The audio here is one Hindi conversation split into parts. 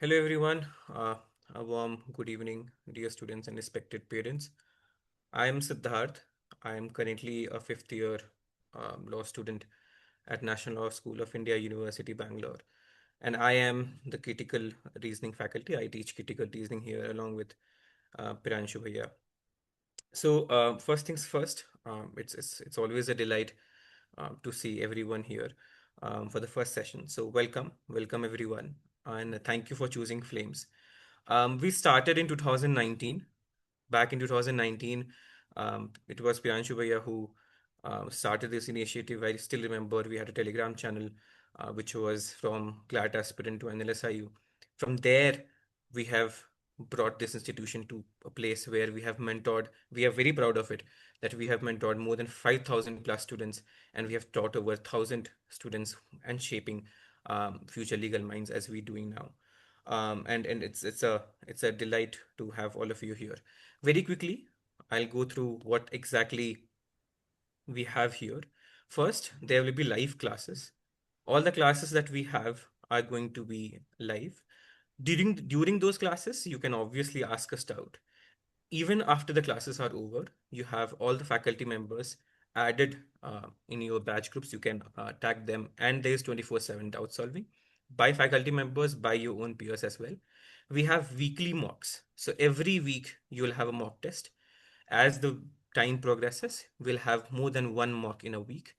Hello everyone. A warm good evening, dear students and respected parents. I am Siddharth. I am currently a fifth year law student at National Law School of India, University, Bangalore. And I am the critical reasoning faculty. I teach critical reasoning here along with Piranshu Bhaiya. So first things first, it's always a delight to see everyone here for the first session. So welcome everyone, and thank you for choosing Flames. We started in 2019. Back in 2019, it was Piranshu Bhaiya who started this initiative. I still remember we had a Telegram channel which was from CLAT aspirant to NLSIU. From there, we have brought this institution to a place where we have mentored. We are very proud of it that we have mentored more than 5,000 plus students, and we have taught over 1,000 students and shaping future legal minds as we're doing now. And it's a delight to have all of you here. Very quickly, I'll go through what exactly we have here. First, there will be live classes. All the classes that we have are going to be live. During those classes, you can obviously ask us out. Even after the classes are over, you have all the faculty members added in your batch groups. You can tag them, and there is 24/7 doubt solving by faculty members, by your own peers as well. We have weekly mocks. So every week you will have a mock test. As the time progresses, we'll have more than one mock in a week.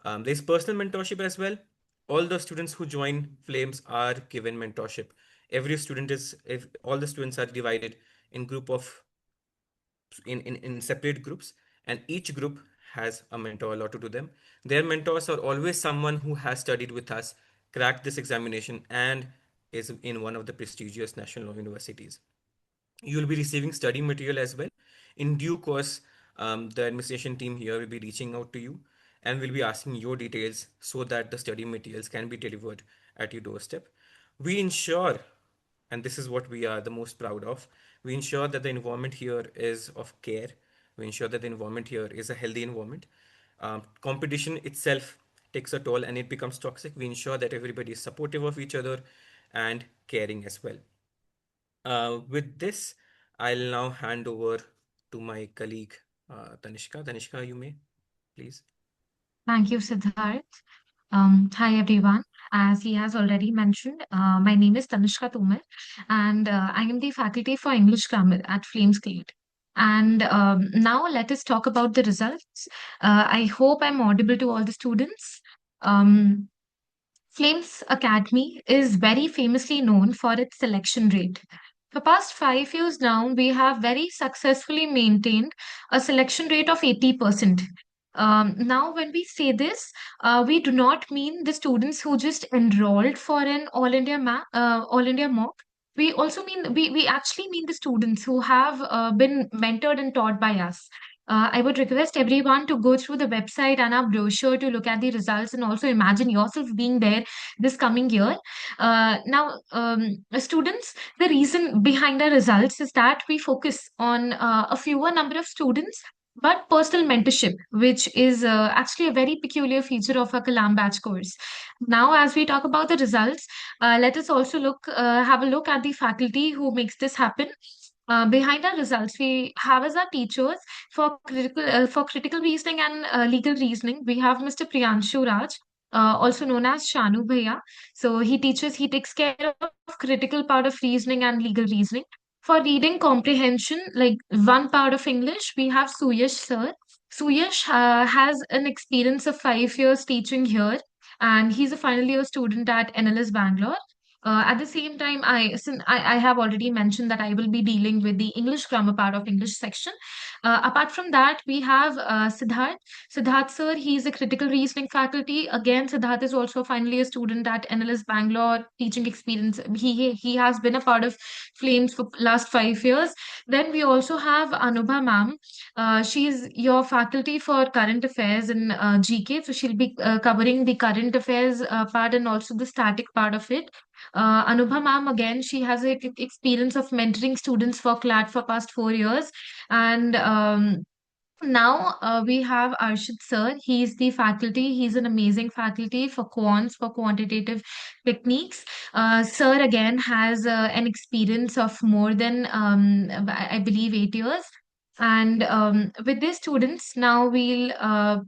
There's personal mentorship as well. All the students who join Flames are given mentorship. Every student is, if all the students are divided in group of in separate groups, and each group has a mentor allotted to them. Their mentors are always someone who has studied with us, cracked this examination, and is in one of the prestigious national law universities. You'll be receiving study material as well. In due course, the administration team here will be reaching out to you and will be asking your details so that the study materials can be delivered at your doorstep. We ensure, and this is what we are the most proud of, we ensure that the environment here is of care. We ensure that the environment here is a healthy environment. Competition itself takes a toll and it becomes toxic. We ensure that everybody is supportive of each other and caring as well. With this, I'll now hand over to my colleague, Tanishka. Tanishka, you may, please. Thank you, Siddharth. Hi, everyone. As he has already mentioned, my name is Tanishka Tomar, and I am the faculty for English Grammar at Flamesclate. And now let us talk about the results. I hope I'm audible to all the students. Um, Flames Academy is very famously known for its selection rate. For past 5 years now, we have very successfully maintained a selection rate of 80%. Now, when we say this, we do not mean the students who just enrolled for an All India mock. We also mean we actually mean the students who have been mentored and taught by us. I would request everyone to go through the website and our brochure to look at the results and also imagine yourself being there this coming year. Students, the reason behind our results is that we focus on a fewer number of students, but personal mentorship, which is actually a very peculiar feature of a Kalam batch course. Now, as we talk about the results, let us also have a look at the faculty who makes this happen. Behind our results, we have as our teachers for critical reasoning and legal reasoning. We have Mr. Priyanshu Raj, also known as Shanu Bhaiya. So he takes care of critical part of reasoning and legal reasoning. For reading comprehension, like one part of English, we have Suyash sir. Suyash has an experience of 5 years teaching here, and he's a final year student at NLS Bangalore. At the same time, I have already mentioned that I will be dealing with the English grammar part of English section. Apart from that, we have Siddharth. Siddharth sir, he's a critical reasoning faculty. Again, Siddharth is also finally a student at NLS Bangalore, teaching experience. He has been a part of Flames for last 5 years. Then we also have Anubha ma'am. She's your faculty for current affairs in GK, so she'll be covering the current affairs part and also the static part of it. Anubha ma'am, again, she has experience of mentoring students for CLAT for past 4 years. And Now we have Arshid sir. He's the faculty. He's an amazing faculty for quants, for quantitative techniques. Sir again has an experience of more than I believe 8 years. And with these students, now we'll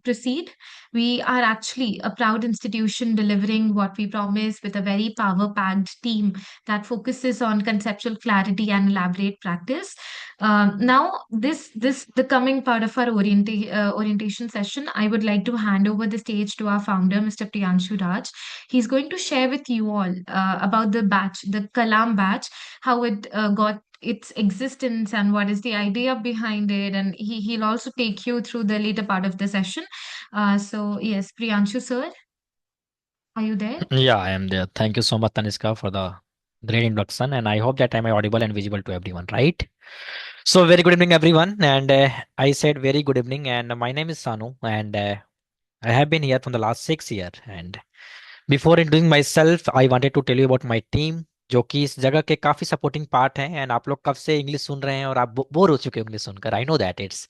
proceed. We are actually a proud institution delivering what we promise with a very power-packed team that focuses on conceptual clarity and elaborate practice. Now, this the coming part of our orientation session, I would like to hand over the stage to our founder, Mr. Priyanshu Raj. He's going to share with you all about the batch, the Kalam batch, how it got its existence and what is the idea behind it, and he'll also take you through the later part of the session. So yes, Priyanshu sir, are you there? Yeah, I am there. Thank you so much, Taniska, for the great introduction, and I hope that I'm audible and visible to everyone, right? So, very good evening, everyone. And I said very good evening, and my name is Sanu, and I have been here from the last 6 years. And before introducing myself, I wanted to tell you about my team, जो कि इस जगह के काफी सपोर्टिंग पार्ट हैं। एंड आप लोग कब से इंग्लिश सुन रहे हैं और आप बोर हो चुके हो इंग्लिश सुनकर, आई नो दैट इट्स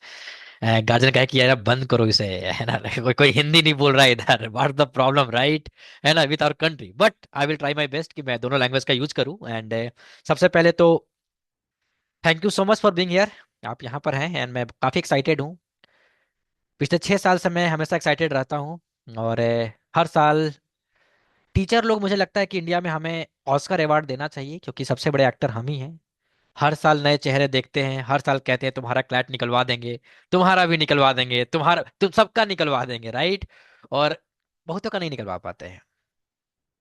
गार्जियन कहे कि यार अब बंद करो इसे, है ना। कोई हिंदी नहीं बोल रहा है इधर, व्हाट द प्रॉब्लम, राइट, है ना, with our country. But I will try my best कि मैं दोनों लैंग्वेज का यूज करूं। एंड सबसे पहले तो thank you so much for being here. आप यहाँ पर हैं एंड मैं काफी एक्साइटेड हूँ। पिछले 6 साल से मैं हमेशा एक्साइटेड रहता हूँ। और हर साल टीचर लोग, मुझे लगता है कि इंडिया में हमें ऑस्कर अवार्ड देना चाहिए, क्योंकि सबसे बड़े एक्टर हम ही हैं। हर साल नए चेहरे देखते हैं, हर साल कहते हैं तुम्हारा क्लैट निकलवा देंगे, तुम्हारा भी निकलवा देंगे, तुम्हारा तुम सबका निकलवा देंगे, राइट। और बहुतों का नहीं निकलवा पाते हैं।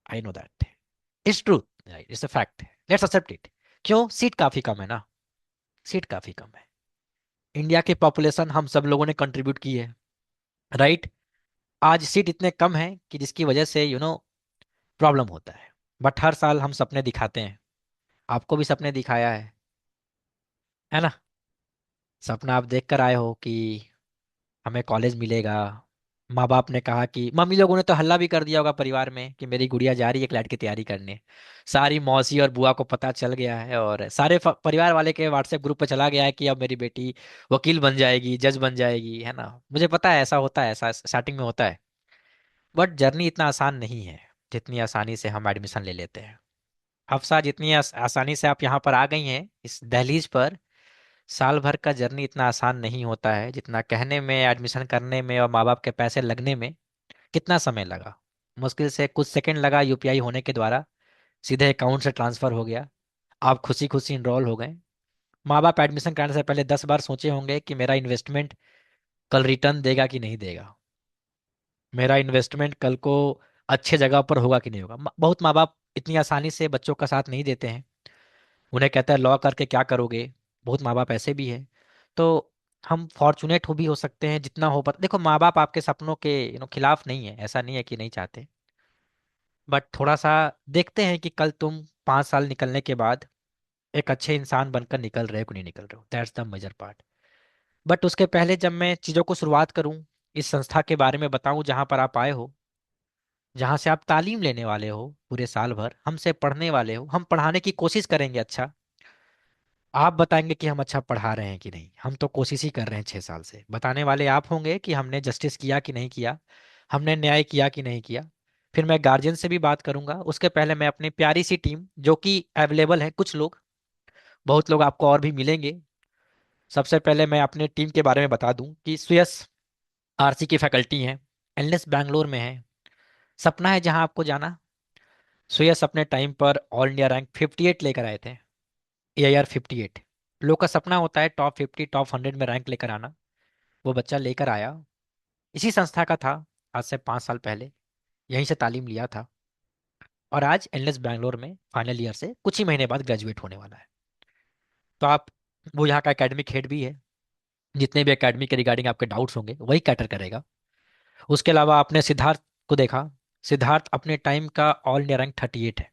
I know that it's truth, right, it's a fact, let's accept it. क्यों? सीट काफी कम है ना, सीट काफी कम है। इंडिया की पॉपुलेशन हम सब लोगों ने कंट्रीब्यूट की है, राइट। आज सीट इतने कम है कि जिसकी वजह से प्रॉब्लम होता है। बट हर साल हम सपने दिखाते हैं, आपको भी सपने दिखाया है ना। सपना आप देख कर आए हो कि हमें कॉलेज मिलेगा। माँ बाप ने कहा कि मम्मी लोगों ने तो हल्ला भी कर दिया होगा परिवार में कि मेरी गुड़िया जा रही है क्लैट की तैयारी करने। सारी मौसी और बुआ को पता चल गया है और सारे परिवार वाले के व्हाट्सएप ग्रुप पे चला गया है कि अब मेरी बेटी वकील बन जाएगी, जज बन जाएगी, है ना। मुझे पता है ऐसा होता है, ऐसा स्टार्टिंग में होता है। बट जर्नी इतना आसान नहीं है जितनी आसानी से हम एडमिशन ले लेते हैं। हफ्सा जितनी आसानी से आप यहाँ पर आ गई हैं इस दहलीज पर, साल भर का जर्नी इतना आसान नहीं होता है जितना कहने में, एडमिशन करने में और माँ बाप के पैसे लगने में कितना समय लगा। मुश्किल से कुछ सेकंड लगा, यूपीआई होने के द्वारा सीधे अकाउंट से ट्रांसफर हो गया, आप खुशी खुशी इनरोल हो गए। माँ बाप एडमिशन कराने से पहले 10 बार सोचे होंगे कि मेरा इन्वेस्टमेंट कल रिटर्न देगा कि नहीं देगा, मेरा इन्वेस्टमेंट कल को अच्छे जगह पर होगा कि नहीं होगा। बहुत माँ बाप इतनी आसानी से बच्चों का साथ नहीं देते हैं। उन्हें कहता है लॉ करके क्या करोगे, बहुत माँ बाप ऐसे भी हैं। तो हम फॉर्चुनेट हो भी हो सकते हैं जितना हो, पर देखो माँ बाप आपके सपनों के खिलाफ नहीं है, ऐसा नहीं है कि नहीं चाहते। बट थोड़ा सा देखते हैं कि कल तुम 5 साल निकलने के बाद एक अच्छे इंसान बनकर निकल रहे हो कि नहीं निकल रहे हो, that's the major part. But उसके पहले जब मैं चीज़ों को शुरुआत करूं, इस संस्था के बारे में बताऊं जहां पर आप आए हो, जहां से आप तालीम लेने वाले हो, पूरे साल भर हमसे पढ़ने वाले हो, हम पढ़ाने की कोशिश करेंगे। अच्छा, आप बताएंगे कि हम अच्छा पढ़ा रहे हैं कि नहीं, हम तो कोशिश ही कर रहे हैं 6 साल से। बताने वाले आप होंगे कि हमने जस्टिस किया कि नहीं किया, हमने न्याय किया कि नहीं किया। फिर मैं गार्जियन से भी बात करूंगा, उसके पहले मैं अपनी प्यारी सी टीम जो कि अवेलेबल है, कुछ लोग, बहुत लोग आपको और भी मिलेंगे। सबसे पहले मैं अपने टीम के बारे में बता दूं कि सुयस आरसी की फैकल्टी हैं, एलएस बैंगलोर में है। सपना है जहां आपको जाना। सुयस अपने टाइम पर ऑल इंडिया रैंक 58 लेकर आए थे, एआईआर 58। लोग का सपना होता है टॉप 50 टॉप 100 में रैंक लेकर आना। वो बच्चा लेकर आया, इसी संस्था का था, आज से 5 साल पहले यहीं से तालीम लिया था, और आज एलएस बैंगलोर में फाइनल ईयर से कुछ ही महीने बाद ग्रेजुएट होने वाला है। तो आप, वो यहाँ का एकेडमिक हेड भी है, जितने भी एकेडमिक के रिगार्डिंग आपके डाउट्स होंगे वही कैटर करेगा। उसके अलावा आपने सिद्धार्थ को देखा, सिद्धार्थ अपने टाइम का ऑल इंडिया रैंक 38 है।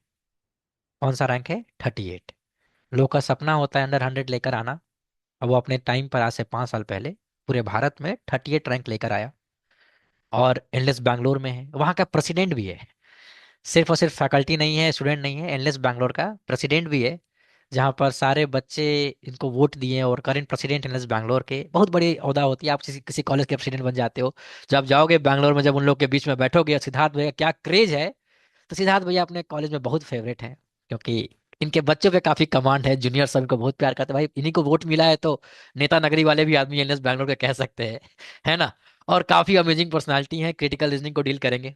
कौन सा रैंक है? 38। लोग का सपना होता है अंडर 100 लेकर आना, और वो अपने टाइम पर आज से 5 साल पहले पूरे भारत में 38 रैंक लेकर आया, और एनलेस बैंगलोर में है, वहाँ का प्रेसिडेंट भी है। सिर्फ और सिर्फ फैकल्टी नहीं है, स्टूडेंट नहीं है, एनलेस बैंगलोर का प्रेसिडेंट भी है, जहाँ पर सारे बच्चे इनको वोट दिए हैं और करंट प्रेसिडेंट है बैंगलोर के। बहुत बड़ी ओहदा होती है, आप किसी किसी कॉलेज के प्रेसिडेंट बन जाते हो। जब आप जाओगे बैंगलोर में, जब उन लोग के बीच में बैठोगे, सिद्धार्थ भैया क्या क्रेज है। तो सिद्धार्थ भैया अपने कॉलेज में बहुत फेवरेट हैं, क्योंकि इनके बच्चों पे काफी कमांड है। जूनियर सब इनको बहुत प्यार करते हैं, भाई इन्हीं को वोट मिला है तो नेता नगरी वाले भी आदमी एनएस बैंगलोर के कह सकते हैं, है ना। और काफी अमेजिंग पर्सनालिटी है, क्रिटिकल रीजनिंग को डील करेंगे।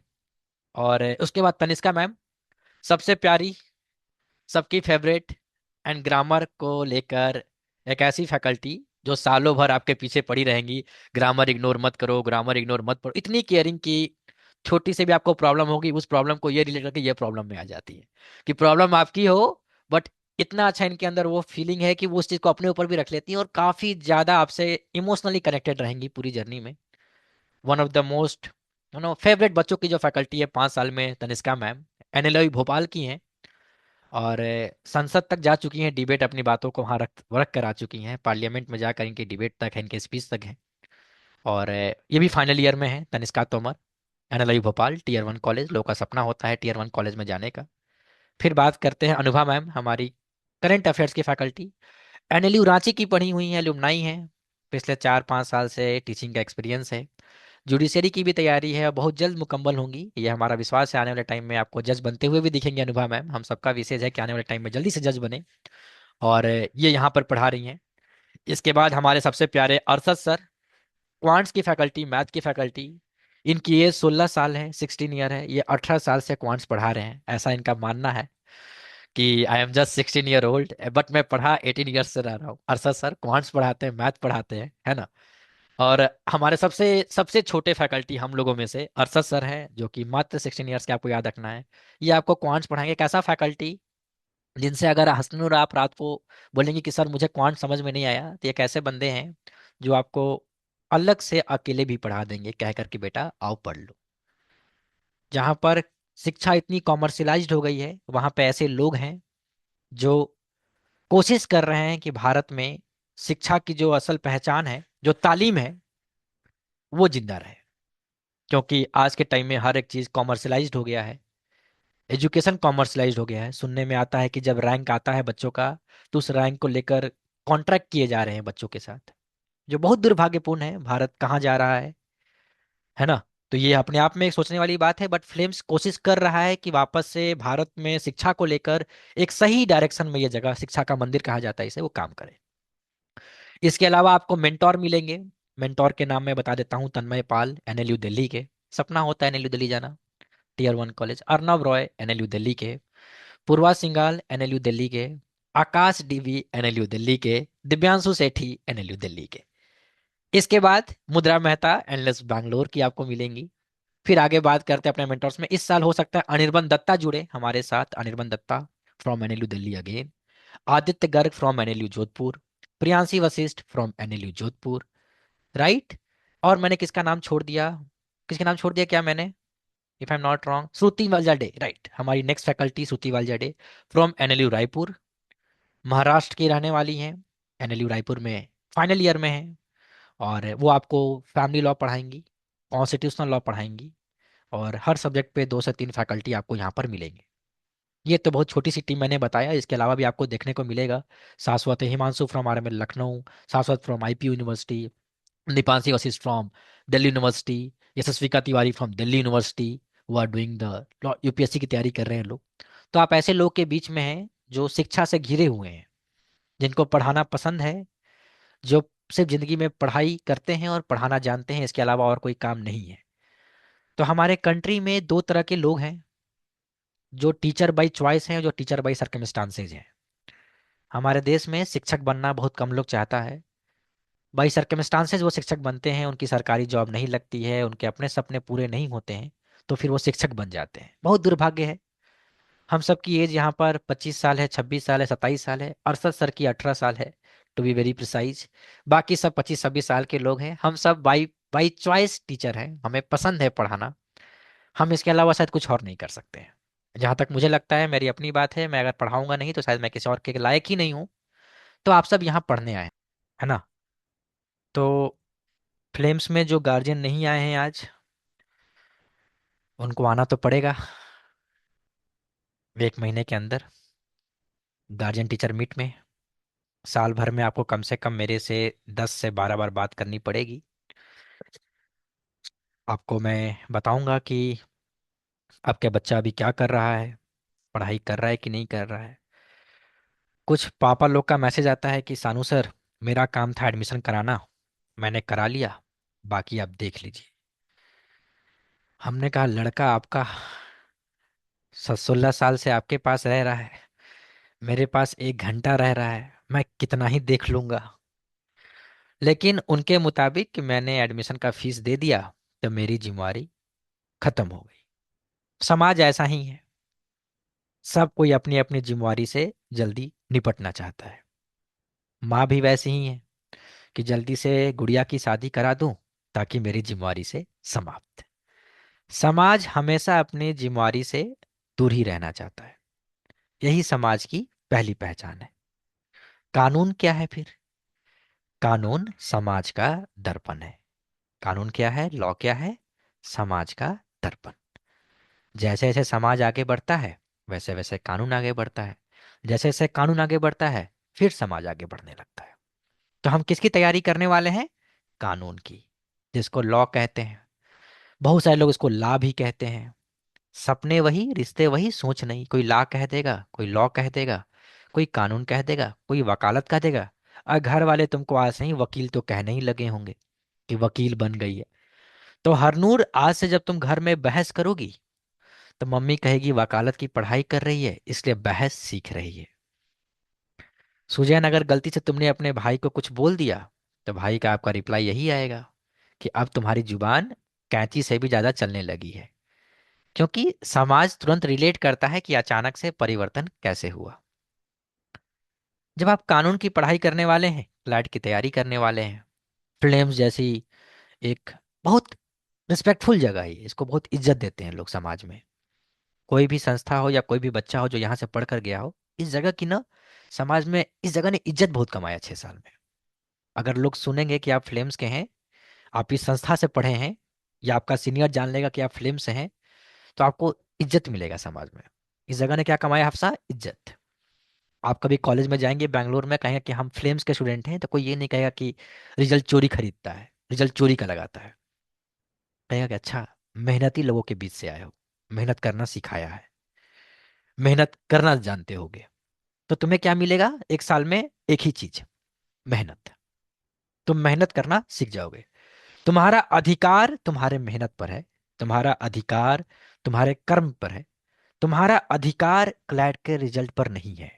और उसके बाद तनिष्का मैम, सबसे प्यारी, सबकी फेवरेट, एंड ग्रामर को लेकर एक ऐसी फैकल्टी जो सालों भर आपके पीछे पड़ी रहेंगी। ग्रामर इग्नोर मत करो, ग्रामर इग्नोर मत करो, इतनी केयरिंग की। छोटी से भी आपको प्रॉब्लम होगी, उस प्रॉब्लम को ये रिलेट करके ये प्रॉब्लम में आ जाती है कि प्रॉब्लम आपकी हो, बट इतना अच्छा इनके अंदर वो फीलिंग है कि वो उस चीज को अपने ऊपर भी रख लेती हैं और काफी ज्यादा आपसे इमोशनली कनेक्टेड रहेंगी पूरी जर्नी में। One of the most favourite बच्चों की जो फैकल्टी है 5 साल में, तनिष्का मैम एनएलयू भोपाल की हैं। और संसद तक जा चुकी हैं, डिबेट अपनी बातों को वहां रख रख कर आ चुकी हैं, पार्लियामेंट में जाकर इनकी डिबेट तक है, इनके स्पीच तक है। और ये भी फाइनल ईयर में है, Tanishka Tomar, NLU Bhopal tier 1 college. लोगों का सपना होता है टियर 1 कॉलेज में जाने का। फिर बात करते हैं अनुभा मैम, हमारी करंट अफेयर्स की फैकल्टी, एनएलयू रांची की पढ़ी हुई हैं, एलुमनाई हैं, पिछले 4-5 साल से टीचिंग का एक्सपीरियंस है। जुडिशरी की भी तैयारी है और बहुत जल्द मुकम्मल होंगी, ये हमारा विश्वास है। आने वाले टाइम में आपको जज बनते हुए भी दिखेंगे अनुभा मैम। हम सबका विशेष है कि आने वाले टाइम में जल्दी से जज बने, और ये यहाँ पर पढ़ा रही हैं। इसके बाद हमारे सबसे प्यारे अरशद सर, क्वांट्स की फैकल्टी, मैथ की फैकल्टी। इनकी एज 16 साल है, 16 ईयर है। ये 18 साल से क्वांट्स पढ़ा रहे हैं, ऐसा इनका मानना है कि I am just 16 year old, but मैं पढ़ा 18 ईयर्स से रह रहा हूँ। अरशद सर क्वांट्स पढ़ाते हैं, मैथ पढ़ाते हैं, है ना। और हमारे सबसे सबसे छोटे फैकल्टी हम लोगों में से अरशद सर हैं, जो कि मात्र 16 ईयर्स के, आपको याद रखना है। ये आपको क्वांट्स पढ़ाएंगे। कैसा फैकल्टी, जिनसे अगर हंसनूर आप रात को बोलेंगे कि सर मुझे क्वांट समझ में नहीं आया, तो ये कैसे बंदे हैं जो आपको अलग से अकेले भी पढ़ा देंगे, कह करके बेटा आओ पढ़ लो। जहाँ पर शिक्षा इतनी कॉमर्शलाइज्ड हो गई है, वहाँ पे ऐसे लोग हैं जो कोशिश कर रहे हैं कि भारत में शिक्षा की जो असल पहचान है, जो तालीम है, वो जिंदा रहे। क्योंकि आज के टाइम में हर एक चीज कॉमर्शलाइज्ड हो गया है, एजुकेशन कॉमर्शलाइज्ड हो गया है। सुनने में आता है कि जब रैंक आता है बच्चों का, तो उस रैंक को लेकर कॉन्ट्रैक्ट किए जा रहे हैं बच्चों के साथ, जो बहुत दुर्भाग्यपूर्ण है। भारत कहाँ जा रहा है ना। तो ये अपने आप में एक सोचने वाली बात है, बट फ्लेम्स कोशिश कर रहा है कि वापस से भारत में शिक्षा को लेकर एक सही डायरेक्शन में, ये जगह शिक्षा का मंदिर कहा जाता है इसे, वो काम करे। इसके अलावा आपको मेंटोर मिलेंगे। मेंटोर के नाम मैं बता देता हूँ, तन्मय पाल एनएलयू दिल्ली के, सपना होता है एनएलयू दिल्ली जाना, tier 1 college. Arnav Roy NLU Delhi के, पूर्वा सिंगाल एनएलयू दिल्ली के, आकाश डीवी एनएलयू दिल्ली के, दिव्यांशु सेठी एनएलयू दिल्ली के। इसके बाद मुद्रा मेहता एनएलएस बैंगलोर की आपको मिलेंगी। फिर आगे बात करते हैं अपने मेंटर्स में। इस साल हो सकता है अनिर्बन दत्ता जुड़े हमारे साथ, Anirban Datta from NLU Delhi again, Aditya Garg from NLU Jodhpur, Priyanshi Vashishtha from NLU Jodhpur, right. और मैंने किसका नाम छोड़ दिया, किसका नाम छोड़ दिया क्या मैंने, if I am not wrong, Shruti Waljade, right. हमारी next faculty Shruti Waljade from NLU Raipur, Maharashtra की रहने वाली हैं, एनएलयू रायपुर में फाइनल ईयर में है। और वो आपको फैमिली लॉ पढ़ाएंगी, कॉन्स्टिट्यूशनल लॉ पढ़ाएंगी, और हर सब्जेक्ट पे 2 से 3 फैकल्टी आपको यहाँ पर मिलेंगे। ये तो बहुत छोटी सी टीम मैंने बताया, इसके अलावा भी आपको देखने को मिलेगा शाश्वत Himanshu from RML Lucknow, Shashwat from IP university, Deepanshi Vashisht from Delhi university, Yashasvika Tiwari from Delhi university, वो आर डूइंग द यूपीएससी की तैयारी कर रहे हैं लोग। तो आप ऐसे लोग के बीच में हैं जो शिक्षा से घिरे हुए हैं, जिनको पढ़ाना पसंद है, जो सिर्फ जिंदगी में पढ़ाई करते हैं और पढ़ाना जानते हैं, इसके अलावा और कोई काम नहीं है। तो हमारे कंट्री में 2 तरह के लोग हैं, जो टीचर बाई चॉइस हैं और जो टीचर बाई सर्कमस्टांसेज हैं। हमारे देश में शिक्षक बनना बहुत कम लोग चाहता है। बाई सर्कमस्टांसेज वो शिक्षक बनते हैं, उनकी सरकारी जॉब नहीं लगती है, उनके अपने सपने पूरे नहीं होते हैं, तो फिर वो शिक्षक बन जाते हैं। बहुत दुर्भाग्य है। हम सब की एज यहाँ पर 25 साल है, 26 साल है, 27 साल है। अरशद सर की 18 साल है, टू बी वेरी प्रिसाइज। बाकी सब 25-26 साल के लोग हैं। हम सब बाई बाई चॉइस टीचर हैं, हमें पसंद है पढ़ाना। हम इसके अलावा शायद कुछ और नहीं कर सकते हैं। जहाँ तक मुझे लगता है, मेरी अपनी बात है, मैं अगर पढ़ाऊंगा नहीं तो शायद मैं किसी और के लायक ही नहीं हूँ। तो आप सब यहाँ पढ़ने आए हैं, है ना। तो फ्लेम्स में जो गार्जियन नहीं आए हैं आज, उनको आना तो पड़ेगा 1 महीने के अंदर। गार्जियन टीचर मीट में साल भर में आपको कम से कम मेरे से 10 से 12 बार बात करनी पड़ेगी। आपको मैं बताऊंगा कि आपका बच्चा अभी क्या कर रहा है, पढ़ाई कर रहा है कि नहीं कर रहा है। कुछ पापा लोग का मैसेज आता है कि सानू सर, मेरा काम था एडमिशन कराना, मैंने करा लिया, बाकी आप देख लीजिए। हमने कहा लड़का आपका 16 साल से आपके पास रह रहा है, मेरे पास 1 घंटा रह रहा है, मैं कितना ही देख लूंगा। लेकिन उनके मुताबिक मैंने एडमिशन का फीस दे दिया तो मेरी जिम्मेवारी खत्म हो गई। समाज ऐसा ही है, सब कोई अपनी अपनी जिम्मेवारी से जल्दी निपटना चाहता है। माँ भी वैसी ही है कि जल्दी से गुड़िया की शादी करा दूं ताकि मेरी जिम्मेवारी से समाप्त। समाज हमेशा अपनी जिम्मेवारी से दूर ही रहना चाहता है, यही समाज की पहली पहचान है। कानून क्या है फिर? कानून समाज का दर्पण है। कानून क्या है? लॉ क्या है? समाज का दर्पण। जैसे जैसे समाज आगे बढ़ता है वैसे वैसे कानून आगे बढ़ता है, जैसे जैसे कानून आगे बढ़ता है फिर समाज आगे बढ़ने लगता है। तो हम किसकी तैयारी करने वाले हैं? कानून की, जिसको लॉ कहते हैं। बहुत सारे लोग इसको ला भी कहते हैं। सपने वही, रिश्ते वही, सोच नहीं। कोई ला कह देगा, कोई लॉ कह देगा, कोई कानून कह देगा, कोई वकालत कह देगा। और घर वाले तुमको आज से ही वकील तो कहने ही लगे होंगे कि वकील बन गई है। तो हरनूर, आज से जब तुम घर में बहस करोगी तो मम्मी कहेगी वकालत की पढ़ाई कर रही है इसलिए बहस सीख रही है। सुजैन, अगर गलती से तुमने अपने भाई को कुछ बोल दिया तो भाई का आपका रिप्लाई यही आएगा कि अब तुम्हारी जुबान कैंची से भी ज्यादा चलने लगी है। क्योंकि समाज तुरंत रिलेट करता है कि अचानक से परिवर्तन कैसे हुआ। जब आप कानून की पढ़ाई करने वाले हैं, क्लैट की तैयारी करने वाले हैं, फिल्म्स जैसी एक बहुत रिस्पेक्टफुल जगह है, इसको बहुत इज्जत देते हैं लोग समाज में। कोई भी संस्था हो या कोई भी बच्चा हो जो यहाँ से पढ़ कर गया हो, इस जगह की ना, समाज में इस जगह ने इज्जत बहुत कमाया 6 साल में। अगर लोग सुनेंगे कि आप फिल्म्स के हैं, आप इस संस्था से पढ़े हैं, या आपका सीनियर जान लेगा कि आप फिल्म से हैं, तो आपको इज्जत मिलेगा समाज में। इस जगह ने क्या कमाया? आपसा इज्जत। आप कभी कॉलेज में जाएंगे बैंगलोर में, कहेंगे कि हम फिल्म्स के स्टूडेंट हैं, तो कोई ये नहीं कहेगा कि रिजल्ट चोरी खरीदता है, रिजल्ट चोरी का लगाता है। कहेगा कि अच्छा, मेहनती लोगों के बीच से आए हो, मेहनत करना सिखाया है, मेहनत करना जानते होगे। तो तुम्हें क्या मिलेगा 1 साल में? एक ही चीज, मेहनत। तुम मेहनत करना सीख जाओगे। तुम्हारा अधिकार तुम्हारे मेहनत पर है, तुम्हारा अधिकार तुम्हारे कर्म पर है। तुम्हारा अधिकार क्लैट के रिजल्ट पर नहीं है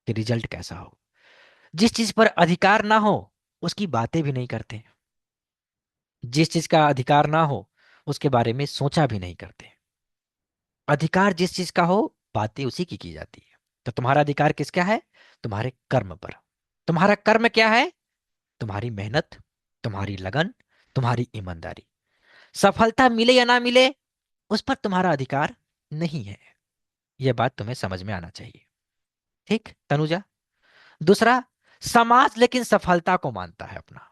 कि रिजल्ट कैसा हो। जिस चीज पर अधिकार ना हो उसकी बातें भी नहीं करते, जिस चीज का अधिकार ना हो उसके बारे में सोचा भी नहीं करते। अधिकार जिस चीज का हो बातें उसी की जाती है। तो तुम्हारा अधिकार किसका है? तुम्हारे कर्म पर। तुम्हारा कर्म क्या है? तुम्हारी मेहनत, तुम्हारी लगन, तुम्हारी ईमानदारी। सफलता मिले या ना मिले उस पर तुम्हारा अधिकार नहीं है। यह बात तुम्हें समझ में आना चाहिए। ठीक तनुजा? दूसरा, समाज लेकिन सफलता को मानता है अपना।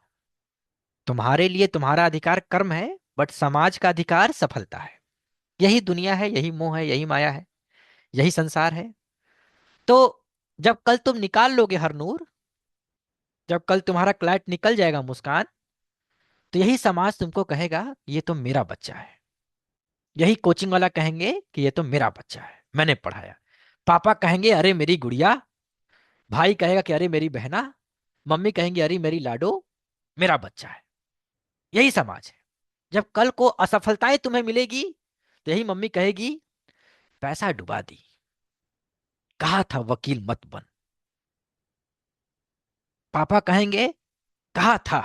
तुम्हारे लिए तुम्हारा अधिकार कर्म है, बट समाज का अधिकार सफलता है। यही दुनिया है, यही मोह है, यही माया है, यही संसार है। तो जब कल तुम निकाल लोगे हरनूर, जब कल तुम्हारा क्लैट निकल जाएगा मुस्कान, तो यही समाज तुमको कहेगा ये तो मेरा बच्चा है। यही कोचिंग वाला कहेंगे कि ये तो मेरा बच्चा है, मैंने पढ़ाया। पापा कहेंगे अरे मेरी गुड़िया, भाई कहेगा कि अरे मेरी बहना, मम्मी कहेंगे अरे मेरी लाडो, मेरा बच्चा है। यही समाज है। जब कल को असफलताएं तुम्हें मिलेगी तो यही मम्मी कहेगी पैसा डुबा दी, कहा था वकील मत बन। पापा कहेंगे कहा था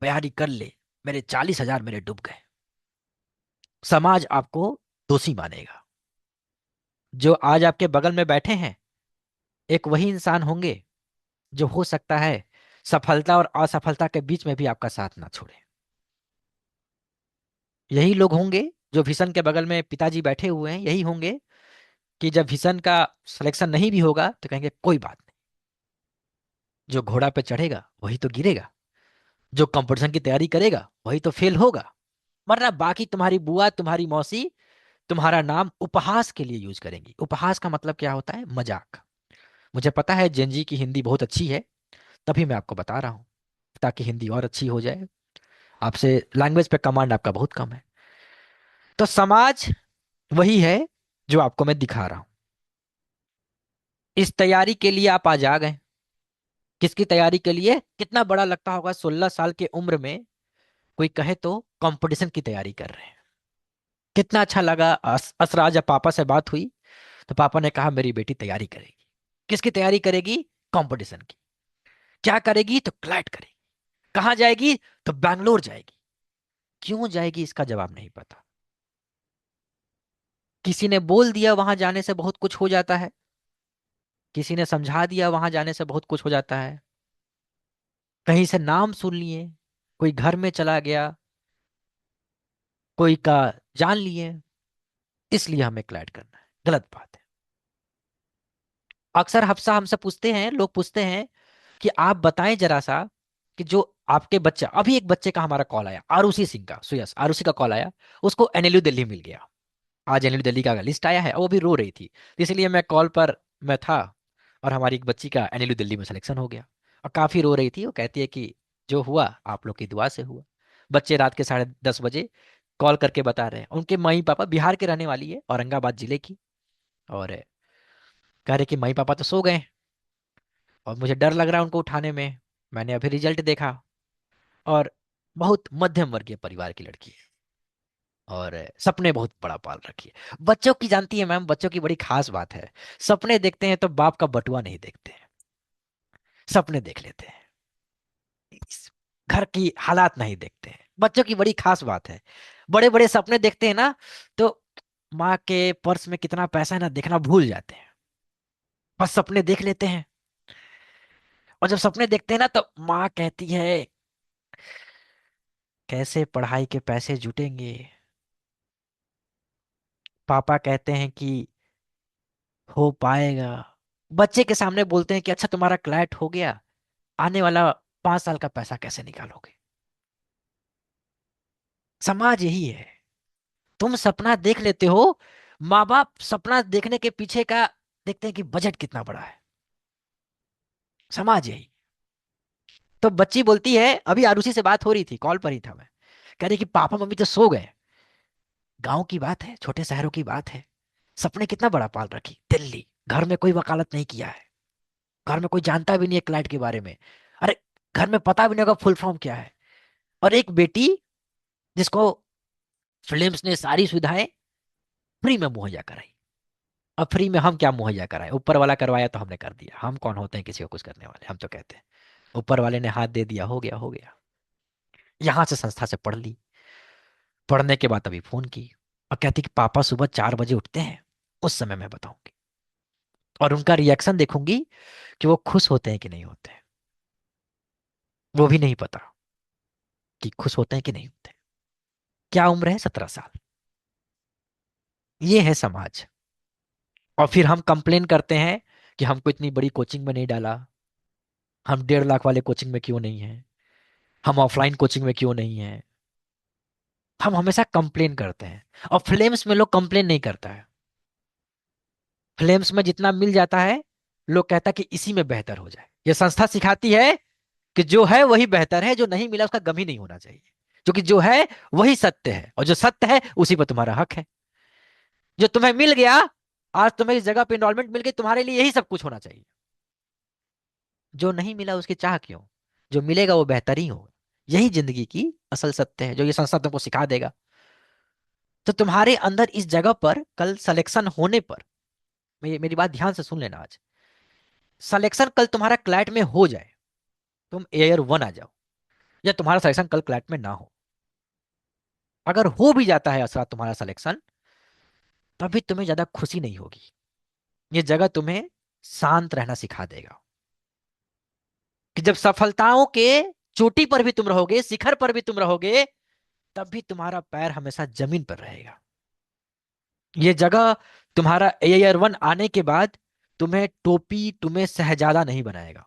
तैयारी कर ले, मेरे 40,000 मेरे डूब गए। समाज आपको दोषी मानेगा। जो आज आपके बगल में बैठे हैं एक वही इंसान होंगे जो हो सकता है सफलता और असफलता के बीच में भी आपका साथ ना छोड़े। यही लोग होंगे जो भीषण के बगल में पिताजी बैठे हुए हैं, यही होंगे कि जब भीषण का सिलेक्शन नहीं भी होगा तो कहेंगे कोई बात नहीं, जो घोड़ा पे चढ़ेगा वही तो गिरेगा, जो कंपटीशन की तैयारी करेगा वही तो फेल होगा। वरना बाकी तुम्हारी बुआ, तुम्हारी मौसी तुम्हारा नाम उपहास के लिए यूज करेंगी। उपहास का मतलब क्या होता है? मजाक। मुझे पता है जेनजी की हिंदी बहुत अच्छी है, तभी मैं आपको बता रहा हूँ, ताकि हिंदी और अच्छी हो जाए। आपसे लैंग्वेज पे कमांड आपका बहुत कम है। तो समाज वही है जो आपको मैं दिखा रहा हूं। इस तैयारी के लिए आप आज आ गए। किसकी तैयारी के लिए? कितना बड़ा लगता होगा 16 साल की उम्र में कोई कहे तो कंपटीशन की तैयारी कर रहे हैं। कितना अच्छा लगा। असराज जब पापा से बात हुई तो पापा ने कहा मेरी बेटी तैयारी करेगी। किसकी तैयारी करेगी? कंपटीशन की। क्या करेगी? तो क्लैट करेगी। कहाँ जाएगी? तो बैंगलोर जाएगी। क्यों जाएगी इसका जवाब नहीं पता। किसी ने बोल दिया वहां जाने से बहुत कुछ हो जाता है, किसी ने समझा दिया वहां जाने से बहुत कुछ हो जाता है, कहीं से नाम सुन लिए, कोई घर में चला गया, कोई का जान लिए, इसलिए हमें क्लैट करना है। गलत बात है। अक्सर हफ्सा हमसे पूछते हैं, लोग पूछते हैं कि आप बताएं जरा सा कि जो आपके बच्चा, अभी एक बच्चे का हमारा कॉल आया, आरुषि सिंह का, सुयस आरुषि का कॉल आया, उसको एनएलयू दिल्ली मिल गया। आज एनएलयू दिल्ली का लिस्ट आया है और वो भी रो रही थी, तो इसलिए मैं कॉल पर मैं था, और हमारी एक बच्ची का एनएलयू दिल्ली में सिलेक्शन हो गया। और काफी रो रही थी, वो कहती है कि जो हुआ आप लोग की दुआ से हुआ। बच्चे रात के 10:30 बजे कॉल करके बता रहे हैं, उनके मम्मी पापा, बिहार के रहने वाली है, औरंगाबाद जिले की, और कह रहे कि मम्मी पापा तो सो गए और मुझे डर लग रहा है उनको उठाने में। मैंने अभी रिजल्ट देखा, और बहुत मध्यम वर्गीय परिवार की लड़की है, और सपने बहुत बड़ा पाल रखी है। बच्चों की, जानती है मैम, बच्चों की बड़ी खास बात है, सपने देखते हैं तो बाप का बटुआ नहीं देखते हैं, सपने देख लेते हैं, घर की हालात नहीं देखते हैं। बच्चों की बड़ी खास बात है। बड़े बड़े सपने देखते हैं ना, तो माँ के पर्स में कितना पैसा है ना देखना भूल जाते हैं, बस सपने देख लेते हैं। और जब सपने देखते हैं ना तो माँ कहती है कैसे पढ़ाई के पैसे जुटेंगे, पापा कहते हैं कि हो पाएगा। बच्चे के सामने बोलते हैं कि अच्छा तुम्हारा क्लैट हो गया, आने वाला 5 साल का पैसा कैसे निकालोगे। समाज यही है। तुम सपना देख लेते हो, माँ बाप सपना देखने के पीछे का देखते हैं कि बजट कितना बड़ा है। समाज यही। तो बच्ची बोलती है, अभी आरुषि से बात हो रही थी, कॉल पर ही था मैं, कह रही कि पापा मम्मी तो सो गए। गांव की बात है, छोटे शहरों की बात है, सपने कितना बड़ा पाल रखी, दिल्ली, घर में कोई वकालत नहीं किया है, घर में कोई जानता भी नहीं है क्लाइंट के बारे में। अरे घर में पता भी नहीं होगा फुल फॉर्म क्या है। और एक बेटी जिसको फिल्म्स ने सारी सुविधाएं फ्री में मुहैया कराई। अब फ्री में हम क्या मुहैया कराए, ऊपर वाला करवाया तो हमने कर दिया, हम कौन होते हैं किसी को कुछ करने वाले। हम तो कहते हैं ऊपर वाले ने हाथ दे दिया, हो गया हो गया। यहाँ से संस्था से पढ़ ली, पढ़ने के बाद अभी फोन की, और कहती कि पापा सुबह 4 बजे उठते हैं, उस समय मैं बताऊंगी। और उनका रिएक्शन देखूंगी कि वो खुश होते हैं कि नहीं होते हैं। वो भी नहीं पता कि खुश होते हैं कि नहीं होते। क्या उम्र है? 17 साल। ये है समाज। और फिर हम कंप्लेन करते हैं कि हमको इतनी बड़ी कोचिंग में नहीं डाला, हम 1.5 लाख वाले कोचिंग में क्यों नहीं है, हम ऑफलाइन कोचिंग में क्यों नहीं है। हम हमेशा कंप्लेन करते हैं। और फ्लेम्स में लोग कंप्लेन नहीं करता है। फ्लेम्स में जितना मिल जाता है, लोग कहता है कि इसी में बेहतर हो जाए। ये संस्था सिखाती है कि जो है वही बेहतर है, जो नहीं मिला उसका गम ही नहीं होना चाहिए, क्योंकि जो है वही सत्य है, और जो सत्य है उसी पर तुम्हारा हक है। जो तुम्हें मिल गया, आज तुम्हें इस जगह पे एनरोलमेंट मिल गई, तुम्हारे लिए यही सब कुछ होना चाहिए। जो नहीं मिला उसकी चाह क्यों, जो मिलेगा वो बेहतर ही होगा। यही जिंदगी की असल सत्य है जो ये संस्था तुमको सिखा देगा। तो तुम्हारे अंदर इस जगह पर कल सिलेक्शन होने पर, मेरी बात ध्यान से सुन लेना, आज सिलेक्शन कल तुम्हारा क्लैट में हो जाए, तुम एयर 1 आ जाओ, या तुम्हारा सिलेक्शन कल क्लैट में ना हो, अगर हो भी जाता है असरा तुम्हारा सिलेक्शन, तभी तुम्हें ज्यादा खुशी नहीं होगी। ये जगह तुम्हें शांत रहना सिखा देगा, कि जब सफलताओं के चोटी पर भी तुम रहोगे, शिखर पर भी तुम रहोगे, तब भी तुम्हारा पैर हमेशा जमीन पर रहेगा। ये जगह तुम्हारा एयर 1 आने के बाद तुम्हें टोपी, तुम्हें शहजादा नहीं बनाएगा,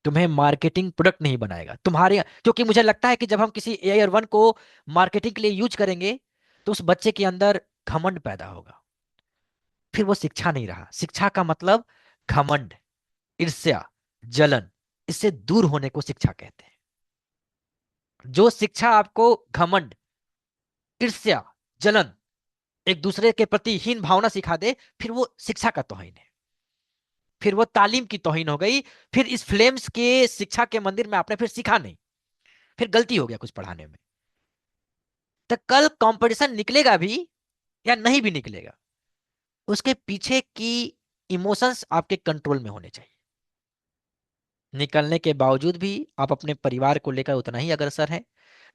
तुम्हें मार्केटिंग प्रोडक्ट नहीं बनाएगा तुम्हारे। क्योंकि मुझे लगता है कि जब हम किसी एयर 1 को मार्केटिंग के लिए यूज करेंगे, तो उस बच्चे के अंदर घमंड पैदा होगा। फिर वो शिक्षा नहीं रहा, शिक्षा का मतलब घमंड। ईर्ष्या, जलन, इससे दूर होने को शिक्षा कहते हैं। जो शिक्षा आपको घमंड, ईर्ष्या, जलन, एक दूसरे के प्रति हीन भावना सिखा दे, फिर वो शिक्षा का तौहीन है, फिर वो तालीम की तौहीन हो गई। फिर इस फ्लेम्स के शिक्षा के मंदिर में आपने फिर सीखा नहीं, फिर गलती हो गया कुछ पढ़ाने में। तो कल कंपटीशन निकलेगा भी या नहीं भी निकलेगा, उसके पीछे की इमोशंस आपके कंट्रोल में होने चाहिए। निकलने के बावजूद भी आप अपने परिवार को लेकर उतना ही अग्रसर हैं,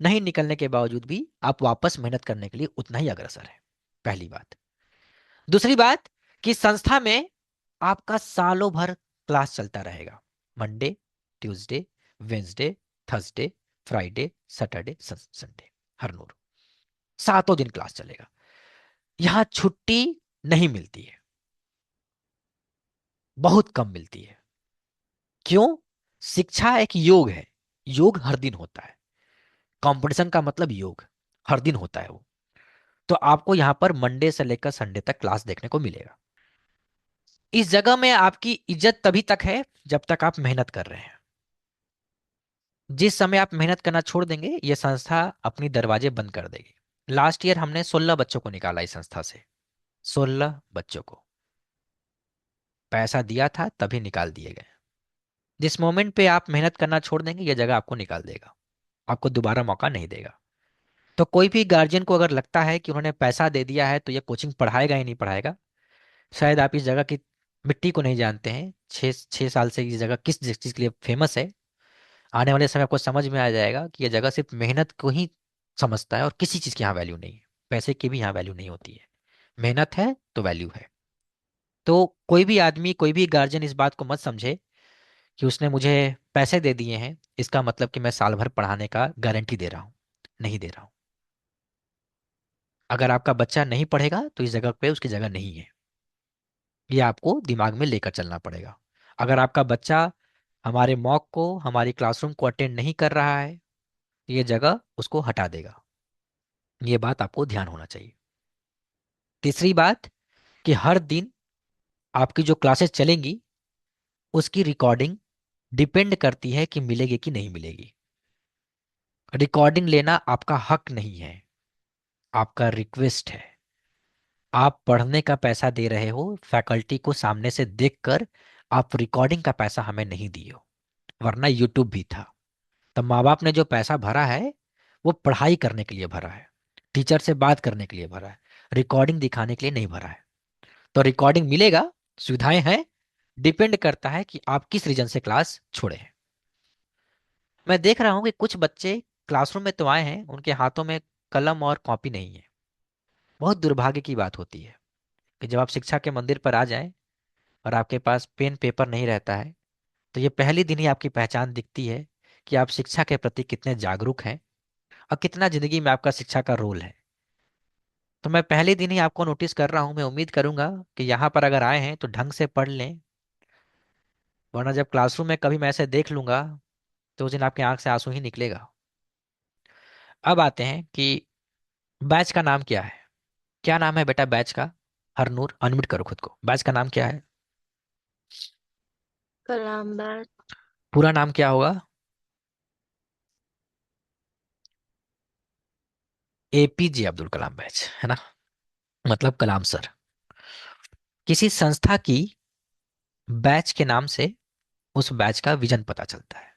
नहीं निकलने के बावजूद भी आप वापस मेहनत करने के लिए उतना ही अग्रसर हैं। पहली बात। दूसरी बात कि संस्था में आपका सालों भर क्लास चलता रहेगा। Monday, Tuesday, Wednesday, Thursday, Friday, Saturday, Sunday, हर नूर 7 दिन क्लास चलेगा। यहां छुट्टी नहीं मिलती है, बहुत कम मिलती है। क्यों? शिक्षा एक योग है, योग हर दिन होता है। कंपटीशन का मतलब योग हर दिन होता है वो। तो आपको यहां पर मंडे से लेकर संडे तक क्लास देखने को मिलेगा। इस जगह में आपकी इज्जत तभी तक है जब तक आप मेहनत कर रहे हैं। जिस समय आप मेहनत करना छोड़ देंगे, यह संस्था अपनी दरवाजे बंद कर देगी। लास्ट ईयर हमने 16 बच्चों को निकाला इस संस्था से। 16 बच्चों को पैसा दिया था तभी निकाल दिए गए। जिस मोमेंट पे आप मेहनत करना छोड़ देंगे, यह जगह आपको निकाल देगा, आपको दोबारा मौका नहीं देगा। तो कोई भी गार्जियन को अगर लगता है कि उन्होंने पैसा दे दिया है तो ये कोचिंग पढ़ाएगा ही नहीं पढ़ाएगा, शायद आप इस जगह की मिट्टी को नहीं जानते हैं। 6 साल से ये जगह किस चीज़ के लिए फेमस है। आने वाले समय आपको समझ में आ जाएगा कि ये जगह सिर्फ मेहनत को ही समझता है और किसी चीज़ की यहाँ वैल्यू नहीं है। पैसे की भी यहाँ वैल्यू नहीं होती है। मेहनत है तो वैल्यू है। तो कोई भी आदमी, कोई भी गार्जियन इस बात को मत समझे कि उसने मुझे पैसे दे दिए हैं इसका मतलब कि मैं साल भर पढ़ाने का गारंटी दे रहा हूँ। नहीं दे रहा हूँ। अगर आपका बच्चा नहीं पढ़ेगा तो इस जगह पे उसकी जगह नहीं है। ये आपको दिमाग में लेकर चलना पड़ेगा। अगर आपका बच्चा हमारे मॉक को, हमारी क्लासरूम को अटेंड नहीं कर रहा है, ये जगह उसको हटा देगा। ये बात आपको ध्यान होना चाहिए। तीसरी बात कि हर दिन आपकी जो क्लासेस चलेंगी उसकी रिकॉर्डिंग डिपेंड करती है कि मिलेगी कि नहीं मिलेगी। रिकॉर्डिंग लेना आपका हक नहीं है, आपका रिक्वेस्ट है। आप पढ़ने का पैसा दे रहे हो, फैकल्टी को सामने से देखकर। आप रिकॉर्डिंग का पैसा हमें नहीं दिए हो, वरना यूट्यूब भी था। तब माँ बाप ने जो पैसा भरा है वो पढ़ाई करने के लिए भरा है, टीचर से बात करने के लिए भरा है, रिकॉर्डिंग दिखाने के लिए नहीं भरा है। तो रिकॉर्डिंग मिलेगा, सुविधाएं हैं, डिपेंड करता है कि आप किस रीजन से क्लास छोड़े हैं। मैं देख रहा हूं कि कुछ बच्चे क्लासरूम में तो आए हैं, उनके हाथों में कलम और कॉपी नहीं है। बहुत दुर्भाग्य की बात होती है कि जब आप शिक्षा के मंदिर पर आ जाएं और आपके पास पेन पेपर नहीं रहता है, तो ये पहली दिन ही आपकी पहचान दिखती है कि आप शिक्षा के प्रति कितने जागरूक हैं और कितना जिंदगी में आपका शिक्षा का रोल है। तो मैं पहले दिन ही आपको नोटिस कर रहा हूं। मैं उम्मीद करूंगा कि यहाँ पर अगर आए हैं तो ढंग से पढ़ लें, वरना जब क्लासरूम में कभी मैं ऐसे देख लूंगा तो उस दिन आपकी आंख से आंसू ही निकलेगा। अब आते हैं कि बैच का नाम क्या है। क्या नाम है बेटा बैच का? हरनूर, अनम्यूट करो खुद को। बैच का नाम क्या है? कलाम बैच। पूरा नाम क्या होगा? एपीजे अब्दुल कलाम बैच, है ना? मतलब कलाम सर। किसी संस्था की बैच के नाम से उस बैच का विजन पता चलता है।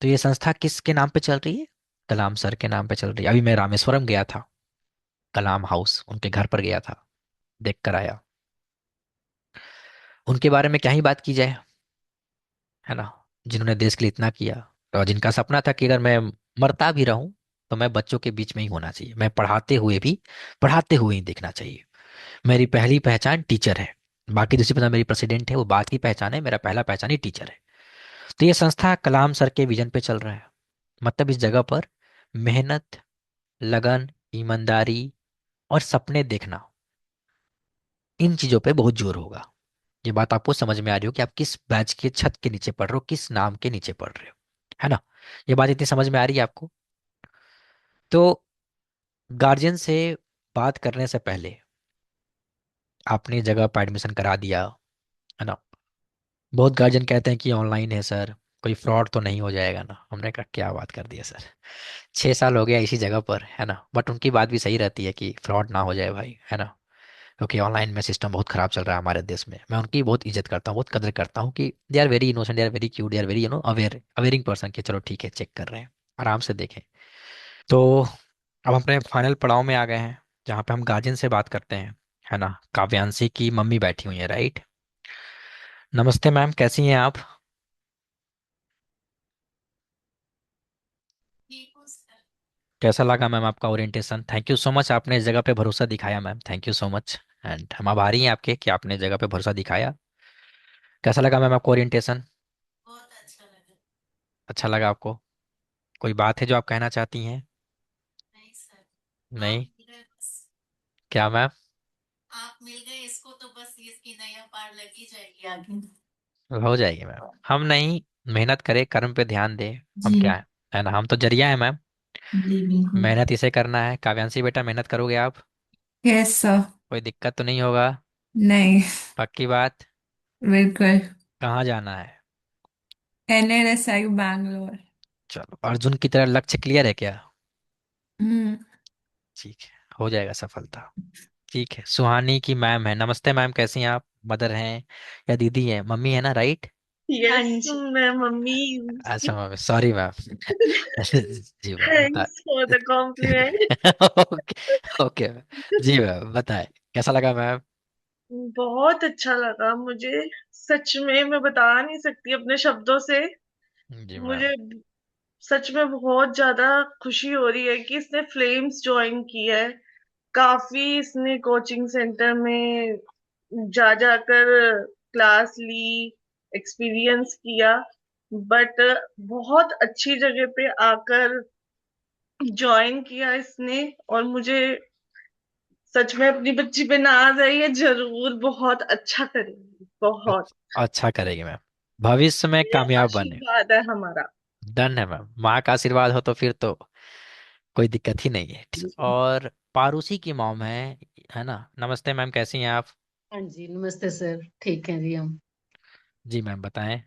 तो ये संस्था किसके नाम पे चल रही है? कलाम सर के नाम पे चल रही है। अभी मैं रामेश्वरम गया था, कलाम हाउस, उनके घर पर गया था, देख कर आया। उनके बारे में क्या ही बात की जाए, है ना? जिन्होंने देश के लिए इतना किया और जिनका सपना था कि अगर मैं मरता भी रहूं तो मैं बच्चों के बीच में ही होना चाहिए, मैं पढ़ाते हुए ही दिखना चाहिए। मेरी पहली पहचान टीचर है, बाकी दूसरी पहचान मेरी प्रेसिडेंट है, वो बात की पहचान है, मेरा पहला पहचान ही टीचर है। तो ये संस्था कलाम सर के विजन पे चल रहा है। मतलब इस जगह पर मेहनत, लगन, ईमानदारी और सपने देखना, इन चीजों पे बहुत जोर होगा। ये बात आपको समझ में आ रही हो कि आप किस बैच के छत के नीचे पढ़ रहे हो, किस नाम के नीचे पढ़ रहे हो, है ना? ये बात इतनी समझ में आ रही है आपको? तो गार्जियन से बात करने से पहले आपने जगह पर एडमिशन करा दिया, है ना? बहुत गार्जियन कहते हैं कि ऑनलाइन है सर, कोई फ्रॉड तो नहीं हो जाएगा ना। हमने कहा क्या बात कर दी है सर, 6 साल हो गया इसी जगह पर, है ना। बट उनकी बात भी सही रहती है कि फ्रॉड ना हो जाए भाई, है ना। क्योंकि ऑनलाइन में सिस्टम बहुत खराब चल रहा है हमारे देश में। मैं उनकी बहुत इज्जत करता हूँ, बहुत कदर करता हूँ कि they are very innocent, they are very cute, they are very aware, awaring person कि चलो ठीक है चेक कर रहे हैं, आराम से देखें। तो अब अपने फाइनल पड़ाव में आ गए हैं, जहाँ पे हम गार्जियन से बात करते हैं, है ना। काव्यांशी की मम्मी बैठी हुई है, राइट। नमस्ते मैम, कैसी हैं आप? कैसा लगा मैम आपका orientation? Thank you so much, आपने इस जगह पे भरोसा दिखाया ma'am, thank you so much. And हम आभारी हैं आपके कि आपने इस जगह पे भरोसा दिखाया। कैसा लगा मैम आपको ओरिएंटेशन? अच्छा लगा आपको? कोई बात है जो आप कहना चाहती हैं? नहीं? क्या मैम? हो जाएगी मैम, हम नहीं, मेहनत करें, कर्म पे ध्यान दें। हम क्या जी है ना, हम तो जरिया है मैम। जी बिल्कुल। मेहनत इसे करना है। काव्यांशी बेटा, मेहनत करोगे आप? Yes sir. कोई दिक्कत तो नहीं होगा? नहीं। पक्की बात? बिल्कुल। कहाँ जाना है? NLSI बैंगलोर। चलो, अर्जुन की तरह लक्ष्य क्लियर है क्या? हम्म। ठीक है, हो जाएगा सफलता। ठीक है, सुहानी की मैम है। नमस्ते मैम, कैसी हैं आप? मदर हैं या दीदी हैं? मम्मी है ना, राइट? हाँ यस जी। मैं मम्मी। अच्छा मैम, सॉरी मैम। जी मैम बता। Thanks for the compliment. Okay. Okay ma'am. जी मैम बताएं, कैसा लगा मैम? बहुत अच्छा लगा मुझे, सच में मैं बता नहीं सकती अपने शब्दों से। जी मैम। मुझे सच में बहुत ज्यादा खुशी हो रही है कि इसने फ्लेम्स ज्वाइन की है। काफी इसने कोचिंग सेंटर में जा जाकर क्लास ली, एक्सपीरियंस किया, बट बहुत अच्छी जगह पे आकर ज्वाइन किया इसने। और मुझे सच में अपनी बच्ची पे नाज है, ये जरूर बहुत अच्छा करेगी, बहुत। अच्छा करेगी मैम, भविष्य में ये कामयाब बने। आशीर्वाद है हमारा। डन है मैम, माँ का आशीर्वाद हो तो फिर तो कोई दिक्कत ही नहीं है। और पारूसी की मॉम है ना। नमस्ते मैम, कैसी हैं आप? हाँ जी, नमस्ते सर, ठीक है जी हम। जी मैम बताएं,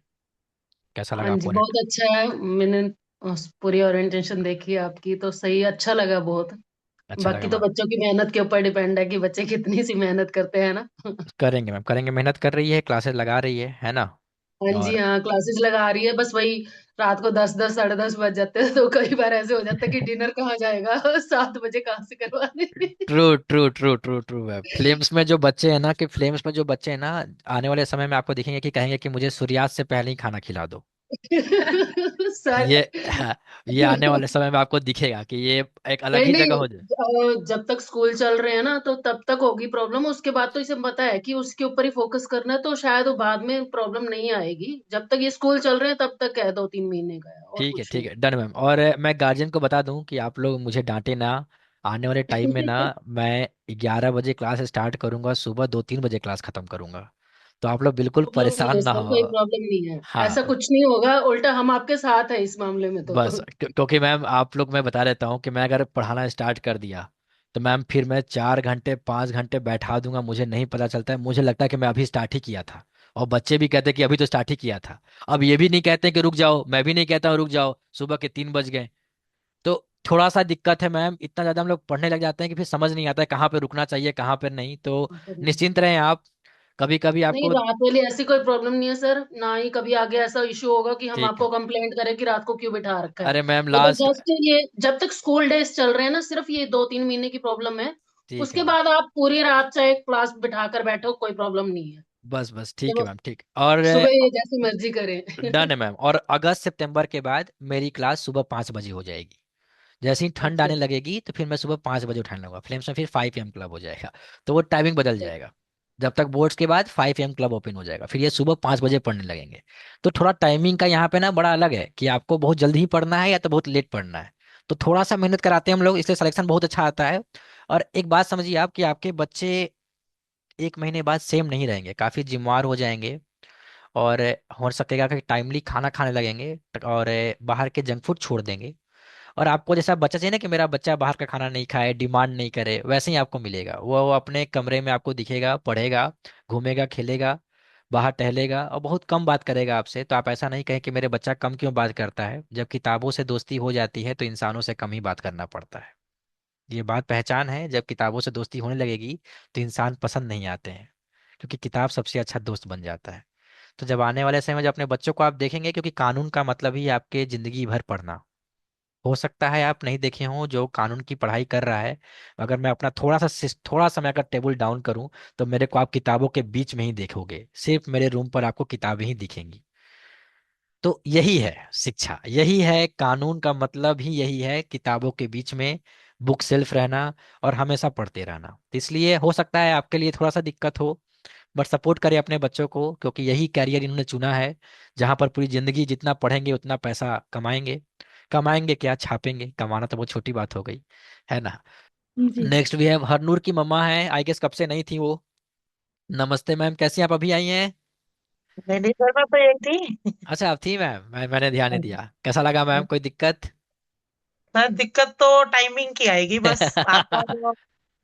कैसा हाँ लगा जी, आपको? बहुत अच्छा है। मैंने उस पूरी ओरिएंटेशन देखी आपकी, तो सही अच्छा लगा बहुत। अच्छा लगा बाकी तो मैम। बच्चों की मेहनत के ऊपर डिपेंड है कि बच्चे कितनी सी मेहनत करते हैं ना। करेंगे मैम, करेंगे, मेहनत कर रही है, क्लासेस लगा रही है ना। हाँ जी, और हाँ क्लासेस लगा रही है, बस वही रात को 10-10 साढ़े 10 बज जाते हैं, तो कई बार ऐसे हो जाता है कि डिनर कहाँ जाएगा। 7 बजे कहाँ से करवाने। True true true true true ma'am, flames में जो बच्चे हैं ना, कि फ्लेम्स में जो बच्चे हैं ना, आने वाले समय में आपको दिखेंगे कि कहेंगे कि मुझे सूर्यास्त से पहले ही खाना खिला दो। सर। ये ये आने वाले समय में आपको दिखेगा कि ये एक अलग नहीं ही जगह नहीं, हो जाए। जब तक स्कूल चल रहे हैं ना तो तब तक होगी प्रॉब्लम। उसके बाद तो इसे पता है कि उसके ऊपर ही फोकस करना है, तो शायद वो बाद में प्रॉब्लम नहीं आएगी। जब तक ये स्कूल चल रहे हैं तब तक है, 2-3 महीने का है और कुछ ठीक नहीं। है, डन मैम। और मैं गार्जियन को बता दूं कि आप लोग मुझे डांटे ना। आने वाले टाइम में ना, मैं 11 बजे क्लास स्टार्ट करूंगा, सुबह 2-3 बजे क्लास खत्म करूंगा। तो आप लोग बिल्कुल प्रॉब्लम नहीं परेशान है ना सर, हो। कोई प्रॉब्लम नहीं है। ऐसा हाँ, कुछ नहीं होगा, उल्टा हम आपके साथ हैं इस मामले में तो। बस क्योंकि मैम आप लोग, मैं बता देता हूँ कि मैं अगर पढ़ाना स्टार्ट कर दिया तो मैम फिर मैं 4 घंटे 5 घंटे बैठा दूंगा, मुझे नहीं पता चलता है, मुझे लगता है कि मैं अभी स्टार्ट ही किया था। और बच्चे भी कहते हैं कि अभी तो स्टार्ट ही किया था। अब ये भी नहीं कहते कि रुक जाओ, मैं भी नहीं कहता हूँ रुक जाओ, सुबह के 3 बज गए। तो थोड़ा सा दिक्कत है मैम, इतना ज्यादा हम लोग पढ़ने लग जाते हैं कि फिर समझ नहीं आता है कहाँ पे रुकना चाहिए कहाँ पे नहीं। तो निश्चिंत रहें आप, कभी कभी नहीं, आपको। रात वाली ऐसी कोई प्रॉब्लम नहीं है सर। ना ही कभी आगे ऐसा इशू होगा कि हम ठीक है। आपको कंप्लेंट करें कि रात को क्यों बिठा रखा है। अरे मैम ये तो लास्ट। जस्ट ये जब तक स्कूल डेज चल रहे हैं ना, सिर्फ ये 2-3 महीने की प्रॉब्लम है। ठीक है उसके मैम, बाद आप पूरी रात चाहे क्लास बिठा कर बैठो, कोई प्रॉब्लम नहीं है। बस बस ठीक है जब मैम, ठीक। और सुबह ये जैसी मर्जी करें। डन है मैम। और अगस्त सितंबर के बाद मेरी क्लास सुबह 5 बजे हो जाएगी। जैसे ही ठंड अच्छा आने अच्छा। लगेगी तो फिर मैं सुबह 5 बजे उठाने लगूंगा, फ्लेम्स में फिर 5 AM क्लब हो जाएगा। तो वो टाइमिंग बदल जाएगा। जब तक बोर्ड्स के बाद 5 AM क्लब ओपन हो जाएगा, फिर ये सुबह 5 बजे पढ़ने लगेंगे। तो थोड़ा टाइमिंग का यहाँ पे ना बड़ा अलग है कि आपको बहुत जल्दी ही पढ़ना है या तो बहुत लेट पढ़ना है। तो थोड़ा सा मेहनत कराते हैं हम लोग, इसलिए सिलेक्शन बहुत अच्छा आता है। और एक बात समझिए आप कि आपके बच्चे 1 महीने बाद सेम नहीं रहेंगे, काफी जिम्मेवार हो जाएंगे। और हो सकेगा कि टाइमली खाना खाने लगेंगे, और बाहर के जंक फूड छोड़ देंगे। और आपको जैसा बच्चा चाहिए ना कि मेरा बच्चा बाहर का खाना नहीं खाए, डिमांड नहीं करे, वैसे ही आपको मिलेगा। वो अपने कमरे में आपको दिखेगा, पढ़ेगा, घूमेगा, खेलेगा, बाहर टहलेगा और बहुत कम बात करेगा आपसे। तो आप ऐसा नहीं कहें कि मेरे बच्चा कम क्यों बात करता है। जब किताबों से दोस्ती हो जाती है तो इंसानों से कम ही बात करना पड़ता है। ये बात पहचान है, जब किताबों से दोस्ती होने लगेगी तो इंसान पसंद नहीं आते हैं, क्योंकि किताब सबसे अच्छा दोस्त बन जाता है। तो जब आने वाले समय में जब अपने बच्चों को आप देखेंगे, क्योंकि कानून का मतलब ही आपके जिंदगी भर पढ़ना। हो सकता है आप नहीं देखे हों जो कानून की पढ़ाई कर रहा है, अगर मैं अपना थोड़ा सा मैं अगर टेबल डाउन करूं तो मेरे को आप किताबों के बीच में ही देखोगे। सिर्फ मेरे रूम पर आपको किताबें ही दिखेंगी। तो यही है शिक्षा, यही है कानून का मतलब ही यही है, किताबों के बीच में बुक सेल्फ रहना और हमेशा पढ़ते रहना। तो इसलिए हो सकता है आपके लिए थोड़ा सा दिक्कत हो, बट सपोर्ट करें अपने बच्चों को, क्योंकि यही कैरियर इन्होंने चुना है, जहां पर पूरी जिंदगी जितना पढ़ेंगे उतना पैसा कमाएंगे। कमाएंगे क्या, छापेंगे। कमाना तो बहुत छोटी बात हो गई, है ना। जी नेक्स्ट भी है हरनूर की मम्मा है, आई गेस कब से नहीं थी वो। नमस्ते मैम, कैसी हैं आप, अभी आई हैं? मेरे घर में तो एक थी। अच्छा आप थी मैम, मैंने ध्यान नहीं दिया। कैसा लगा मैम, कोई दिक्कत? सर दिक्कत तो टाइमिंग की आएगी बस। आपका जो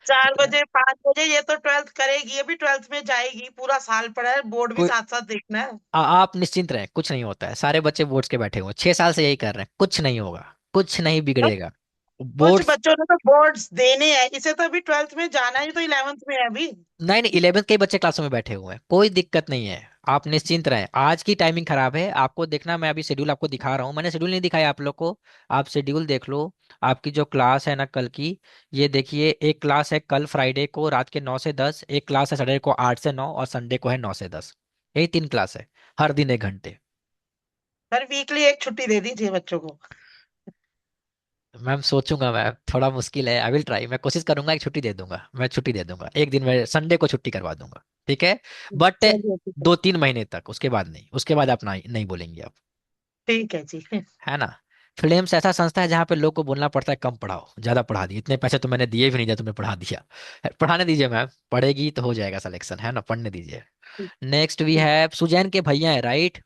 4 बजे 5 बजे, ये तो 12th करेगी, ये भी 12th में जाएगी, पूरा साल पड़ा है, बोर्ड भी कोई साथ साथ देखना है। आप निश्चिंत रहें, कुछ नहीं होता है। सारे बच्चे बोर्ड्स के बैठे हुए हैं, 6 साल से यही कर रहे हैं, कुछ नहीं होगा, कुछ नहीं बस बिगड़ेगा। कुछ बोर्ड्स बच्चों ने तो बोर्ड्स देने हैं, इसे तो अभी 12th में जाना है, तो 11th में है अभी। नहीं नहीं, 11th के ही बच्चे क्लासों में बैठे हुए हैं, कोई दिक्कत नहीं है। आप निश्चिंत रहें, आज की टाइमिंग खराब है, आपको देखना। मैं अभी शेड्यूल आपको दिखा रहा हूँ, मैंने शेड्यूल नहीं दिखाया आप लोग को। आप शेड्यूल देख लो। आपकी जो क्लास है ना कल की, ये देखिए, एक क्लास है कल फ्राइडे को रात के 9 से 10, एक क्लास है सैटरडे को 8 से 9, और संडे को है 9 से 10। यही 3 क्लास है, हर दिन 1 घंटे। सर वीकली एक छुट्टी दे दीजिए बच्चों को। मैम सोचूंगा मैम, थोड़ा मुश्किल है, आई विल ट्राई। मैं कोशिश करूंगा, एक छुट्टी दे दूंगा, मैं छुट्टी दे दूंगा एक दिन, मैं संडे को छुट्टी करवा दूंगा, ठीक है। बट चलिए ठीक है। 2-3 महीने तक, उसके बाद नहीं, उसके बाद आप नहीं, नहीं बोलेंगे आप, ठीक है जी। है ना। फिल्म्स ऐसा संस्था है जहाँ पे लोग को बोलना पड़ता है कम पढ़ाओ, ज्यादा पढ़ा दिए, इतने पैसे तो मैंने दिए भी नहीं, जब तुमने पढ़ा दिया। पढ़ाने दीजिए मैम, पढ़ेगी तो हो जाएगा सिलेक्शन, है ना, पढ़ने दीजिए। नेक्स्ट भी है सुजैन के भैया है, राइट।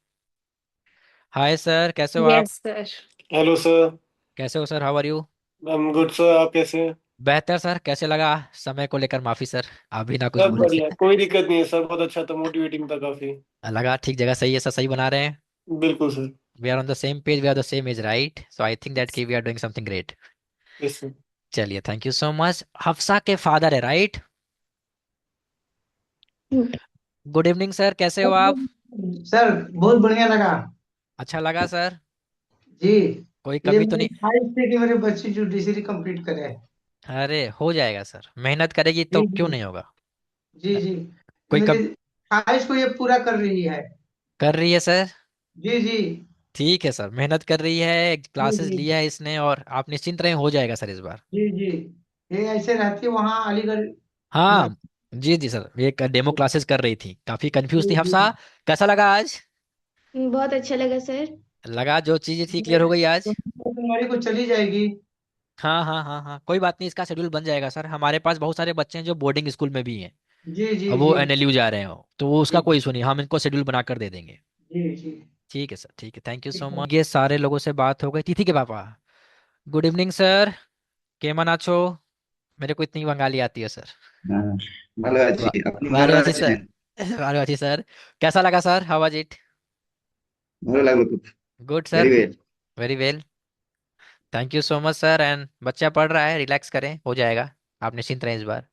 हाय सर, कैसे हो आप? Yes sir. Hello sir. कैसे हो sir, how are you? I am good sir, आप कैसे हैं? बेहतर सर। कैसे लगा समय को लेकर, माफी सर, आप भी ना कुछ सब बोले। बढ़िया, कोई दिक्कत नहीं है सर, बहुत अच्छा था, मोटिवेटिंग था काफी। लगा ठीक जगह सही है सर, सही बना रहे हैं। बिल्कुल sir. We are on the same page, we are the same age, right. So I think that कि we are doing something great. Yes sir. चलिए, thank you so much. Hafsa के फादर है, राइट। गुड इवनिंग सर, कैसे हो आप? सर बहुत बढ़िया लगा अच्छा लगा सर। जी। कोई ये कमी तो मेरी नहीं? ख्वाहिश थी कि मेरे बच्चे जुडिशरी कंप्लीट करे। अरे हो जाएगा सर, मेहनत करेगी तो जी क्यों जी नहीं होगा। जी जी। कोई मेरी कम ख्वाहिश को ये पूरा कर रही है। कर रही है सर। जी जी ठीक है सर, मेहनत कर रही है, जी क्लासेस जी लिया है इसने, और आप निश्चिंत रहें, हो जाएगा सर इस बार। जी जी। ये ऐसे रहती वहाँ अलीगढ़ हाँ यूनिवर्सिटी। जी जी सर, ये डेमो क्लासेस कर रही थी, काफी कंफ्यूज थी जी जी। हफ्सा। कैसा लगा आज? बहुत अच्छा लगा सर। लगा जो चीजें थी क्लियर हो गई आज? तुम्हारी को चली जाएगी। हाँ हाँ हाँ हाँ, कोई बात नहीं, इसका शेड्यूल बन जाएगा सर। हमारे पास बहुत सारे बच्चे हैं जो बोर्डिंग स्कूल में भी हैं, जी जी अब वो जी एनएलयू जा रहे हो, तो वो उसका जी कोई इशू नहीं, हम इनको शेड्यूल बना कर दे देंगे। जी जी। ठीक है सर, ठीक है, थैंक यू सो ठीक है। मच। ये सारे लोगों से बात हो गई। तिथि के पापा, गुड इवनिंग सर, केमन आछो? मेरे को इतनी बंगाली आती है सर। হ্যাঁ, ভালো আছি। আপনি ভালো ভালো আছি আছেন? सर। ভালো আছি सर। कैसा लगा सर, हाउ वाज इट? ভালো লাগলো খুব। Good very sir. Well. Very well. Thank you so much sir. And बच्चा पढ़ रहा है, रिलैक्स करें, हो जाएगा, आप निश्चिंत रहें इस बार।